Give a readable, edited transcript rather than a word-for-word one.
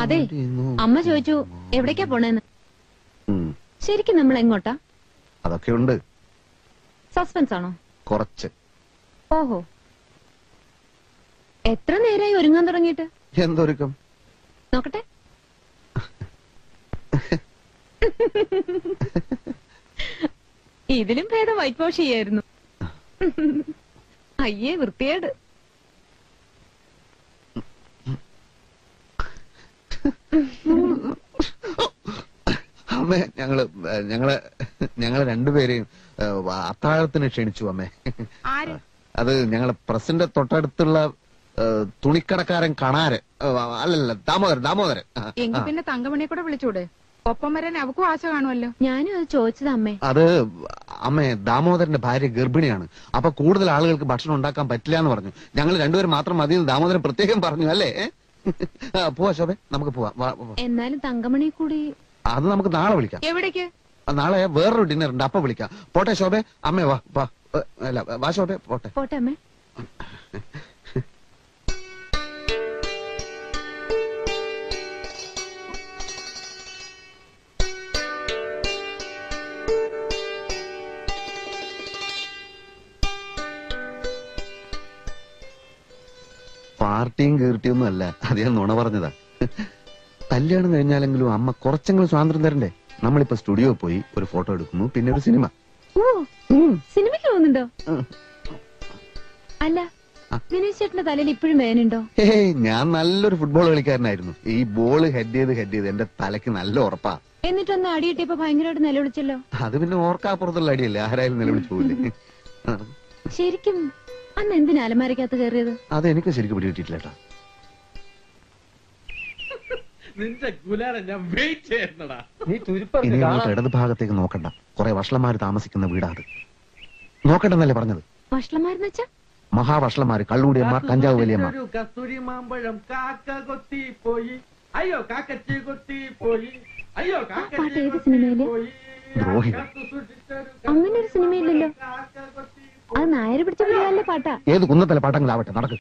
അതെ, അമ്മ ചോദിച്ചു എവിടേക്കാ പോണേന്ന്. ശരിക്കും നമ്മൾ എങ്ങോട്ടാ? അതൊക്കെ ഉണ്ട്. സസ്പെൻസ് ആണോ? കുറച്ച്. ഓഹോ, എത്ര നേരായി ഒരുങ്ങാൻ തുടങ്ങിയിട്ട്? എന്തൊരുക്കം? നോക്കട്ടെ. ഇതിലും ഭേദം വൈറ്റ് വാഷ് ചെയ്യായിരുന്നു. അയ്യേ വൃത്തിയേട്. അമ്മേ, ഞങ്ങളെ രണ്ടുപേരെയും അത്താഴത്തിന് ക്ഷണിച്ചു അമ്മേ. അത് ഞങ്ങളെ പ്രസിന്റെ തൊട്ടടുത്തുള്ള തുണിക്കടക്കാരൻ കണാരൻ, അല്ലല്ല ദാമോദരൻ. എങ്കിൽ പിന്നെ തങ്കമണിയെ കൂടെ വിളിച്ചൂടെ? ഒപ്പം വരാൻ അവക്കും ആശ കാണുമല്ലോ. ഞാനും അത് ചോദിച്ചത് അമ്മേ. അത് അമ്മേ, ദാമോദരന്റെ ഭാര്യ ഗർഭിണിയാണ്. അപ്പൊ കൂടുതൽ ആളുകൾക്ക് ഭക്ഷണം ഉണ്ടാക്കാൻ പറ്റില്ല എന്ന് പറഞ്ഞു. ഞങ്ങൾ രണ്ടുപേരും മാത്രം മതി ദാമോദരൻ പ്രത്യേകം പറഞ്ഞു. അല്ലേ? പോവാ ശോഭേ, നമുക്ക് പോവാ. എന്നാലും തങ്കമണി കൂടി. അത് നമുക്ക് നാളെ വിളിക്കാം. എവിടേക്ക്? നാളെ വേറൊരു ഡിന്നർ ഉണ്ട്, അപ്പൊ വിളിക്കാം. പോട്ടെ ശോഭേ. അമ്മേ വാ. അല്ല വാ ശോഭേ, പോട്ടെ. പോട്ടെ അമ്മേ. പാർട്ടിയും കീർത്തിയൊന്നും അല്ല, അത് ഞാൻ നുണ പറഞ്ഞതാ. കല്യാണം കഴിഞ്ഞാലെങ്കിലും അമ്മ കുറച്ചെങ്കിലും സ്വാതന്ത്ര്യം തരണ്ടേ? നമ്മളിപ്പോ സ്റ്റുഡിയോ പോയി ഒരു ഫോട്ടോ എടുക്കുന്നു, പിന്നെ ഒരു സിനിമ. ഓ, സിനിമയ്ക്ക് പോകുന്നുണ്ടോ? അല്ല, വിനീഷ് ചേട്ടന്റെ തലയിൽ ഇപ്പോഴും വേനുണ്ടോ? ഞാൻ നല്ലൊരു ഫുട്ബോൾ കളിക്കാരനായിരുന്നു. ഈ ബോള് ഹെഡ് ചെയ്ത് എന്റെ തലയ്ക്ക് നല്ല ഉറപ്പാ. എന്നിട്ടൊന്ന് അടിയിട്ടിപ്പോ ഭയങ്കരമായിട്ട് നിലവിളിച്ചല്ലോ. അത് പിന്നെ ഓർക്കാപ്പുറത്തുള്ള അടിയല്ലേ, ആരായാലും നിലവിളിച്ചു പോവില്ലേ? ശരിക്കും അന്ന് എന്തിനാ അലമാരക്കകത്ത് കയറിയത്? അത് എനിക്ക് ശരിക്കും പിടികിട്ടിട്ടില്ലേട്ടാ. ഇനി അങ്ങോട്ട് ഇടത് ഭാഗത്തേക്ക് നോക്കണ്ട, കുറെ വഷളന്മാര് താമസിക്കുന്ന വീടാ അത്. നോക്കണ്ടെന്നല്ലേ പറഞ്ഞത്? വഷളന്മാരെന്ന് വെച്ചാ? മഹാവഷളന്മാര്, കള്ളുകൂടിയന്മാർ, കഞ്ചാവ് വലിയന്മാർ. കസ്തൂരി മാമ്പഴം കാക്ക കൊത്തി പോയി, അയ്യോ കാക്കച്ചി കൊത്തി പോയി, അയ്യോ പാട്ട് ഏത് സിനിമയില്? ദ്രോഹികൾ. അങ്ങനെ ഒരു സിനിമയില്ലല്ലോ. അത് നായര് പിടിച്ച പിള്ളേരുടെ പാട്ടാ. ഏത് കുന്നത്തല പാട്ടങ്ങളാവട്ടെ, നടക്കും.